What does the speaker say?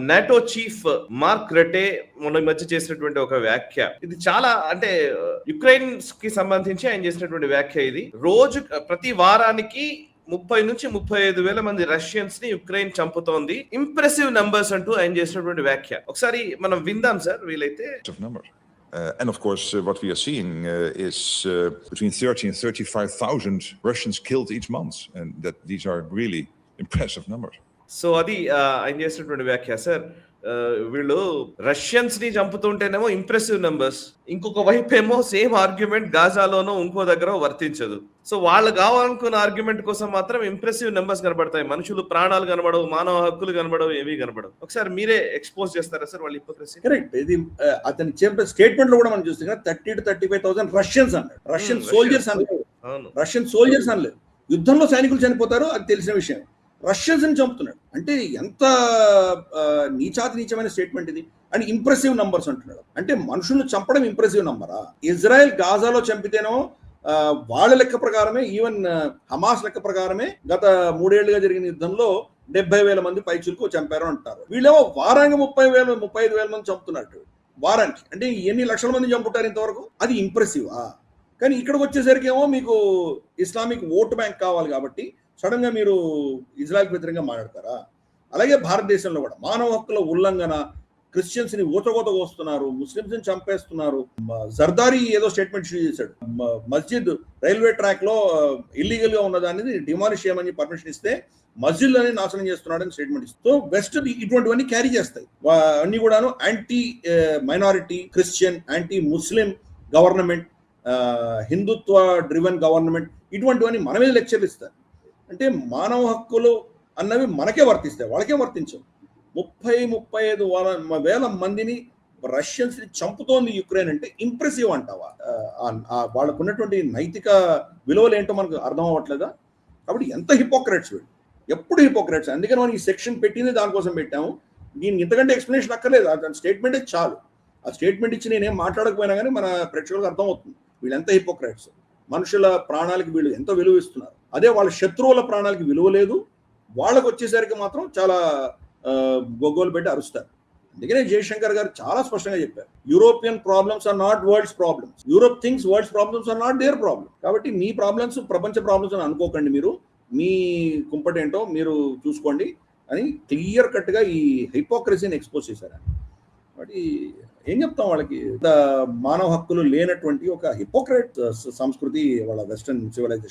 NATO chief mark రటే మొన్న ఈ మధ్య చేసినటువంటి ఒక వ్యాఖ్య, ఇది చాలా అంటే యుక్రెయిన్ కి సంబంధించి ఆయన చేసినటువంటి వ్యాఖ్య. ఇది రోజు ప్రతి వారానికి 30 నుంచి 35 వేల మంది రష్యన్స్ ని యుక్రెయిన్ చంపుతోంది. ఇంప్రెసివ్ నంబర్స్ అంటూ ఆయన చేసినటువంటి వ్యాఖ్య. ఒకసారి మనం విందాం సార్ వీలైతే. And of course, what we are seeing is between 30 and 35,000 Russians killed each month. And that these are really impressive numbers. So అది ఆయన చేసినటువంటి వ్యాఖ్య సార్. వీళ్ళు రష్యన్స్ ని చంపుతుంటేనేమో ఇంప్రెసివ్ నంబర్స్, ఇంకొక వైపు ఏమో సేమ్ ఆర్గ్యుమెంట్ గాజాలోనో ఇంకో దగ్గర వర్తించదు. సో వాళ్ళు కావాలనుకున్న ఆర్గ్యుమెంట్ కోసం మాత్రం ఇంప్రెసివ్ నెంబర్స్ కనబడతాయి, మనుషులు ప్రాణాలు కనబడవు, మానవ హక్కులు కనబడవు, ఏమీ కనబడవు. ఒకసారి మీరే ఎక్స్పోజ్ చేస్తారా సార్ వాళ్ళ హిపోక్రసీ? కరెక్ట్. ఇది అతని చెప్పే స్టేట్మెంట్ లో కూడా మనం చూస్తున్నాం 30 to 35,000 రష్యన్స్ అన్నాడు. రష్యన్ సోల్జర్స్ అనలేదు, రష్యన్ సోల్జర్స్ అనలేదు. యుద్ధంలో సైనికులు చనిపోతారు, అది తెలిసిన విషయం. రష్యన్స్ ని చంపుతున్నాడు అంటే ఎంత నీచమైన స్టేట్మెంట్ ఇది. అండ్ ఇంప్రెసివ్ నంబర్స్ అంటున్నాడు. అంటే మనుషులను చంపడం ఇంప్రెసివ్ నంబరా? ఇజ్రాయెల్ గాజాలో చంపితేనో వాళ్ళ లెక్క ప్రకారమే, ఈవెన్ హమాస్ లెక్క ప్రకారమే గత 3 ఏళ్లుగా జరిగిన యుద్ధంలో 70,000 మంది పైచులకు చంపారు అంటారు. వీళ్ళేమో వారానికి 35,000 మంది చంపుతున్నట్టు వారానికి. అంటే ఎన్ని లక్షల మంది చంపుతారు ఇంతవరకు? అది ఇంప్రెసివా? కానీ ఇక్కడికి వచ్చేసరికి ఏమో మీకు ఇస్లామిక్ ఓటు బ్యాంక్ కావాలి కాబట్టి సడన్ గా మీరు ఇజ్రాయెల్ వ్యతిరేకంగా మాట్లాడతారా? అలాగే భారతదేశంలో కూడా మానవ హక్కుల ఉల్లంఘన, క్రిస్టియన్స్ ని ఊచకోత కోస్తున్నారు, ముస్లింస్ ని చంపేస్తున్నారు. జర్దారీ ఏదో స్టేట్మెంట్ ఇష్యూ చేశాడు, మస్జిద్ రైల్వే ట్రాక్ లో ఇల్లీగల్ గా ఉన్నదాన్ని డిమాలిష్ చేయమని పర్మిషన్ ఇస్తే మస్జిద్ అని నాశనం చేస్తున్నాడని స్టేట్మెంట్ ఇస్తూ వెస్ట్ ఇటువంటివన్నీ క్యారీ చేస్తాయి. అన్ని కూడాను anti minority, Christian, anti Muslim government, Hindutva driven government, ఇటువంటివన్నీ మన మీద లెక్చర్లు ఇస్తారు. అంటే మానవ హక్కులు అన్నవి మనకే వర్తిస్తాయి, వాళ్ళకే వర్తించవు. 30-35 వేల మందిని రష్యన్స్ ని చంపుతోంది యుక్రెయిన్ అంటే ఇంప్రెసివ్ అంటావా? వాళ్ళకు ఉన్నటువంటి నైతిక విలువలు ఏంటో మనకు అర్థం అవ్వట్లేదా? కాబట్టి ఎంత హిపోక్రెట్స్ వీళ్ళు, ఎప్పుడు హిపోక్రెట్స్. అందుకని మనం ఈ సెక్షన్ పెట్టింది దానికోసం పెట్టాము. దీనికి ఇంతకంటే ఎక్స్ప్లెనేషన్ అక్కర్లేదు, ఆ స్టేట్మెంటే చాలు. ఆ స్టేట్మెంట్ ఇచ్చి నేనేం మాట్లాడకపోయినా కానీ మన ప్రేక్షకులకు అర్థం అవుతుంది వీళ్ళు ఎంత హిపోక్రెట్స్. మనుషుల ప్రాణాలకి వీళ్ళు ఎంత విలువ ఇస్తున్నారు, అదే వాళ్ళ శత్రువుల ప్రాణాలకి విలువ లేదు. వాళ్ళకు వచ్చేసరికి మాత్రం చాలా గొగ్గోలు పెట్టి అరుస్తారు. అందుకనే జయశంకర్ గారు చాలా స్పష్టంగా చెప్పారు, European problems are not worlds problems, Europe things worlds problems are not their problem. కాబట్టి మీ ప్రాబ్లమ్స్ ప్రపంచ ప్రాబ్లమ్స్ అని అనుకోకండి, మీరు మీ కుంపటేంటో మీరు చూసుకోండి అని క్లియర్ కట్ గా ఈ హిపోక్రసీని ఎక్స్పోజ్ చేశారు. కాబట్టి ఏం చెప్తాం వాళ్ళకి? మానవ హక్కులు లేనటువంటి ఒక హిపోక్రెట్ సంస్కృతి వాళ్ళ వెస్టర్న్ సివిలైజేషన్.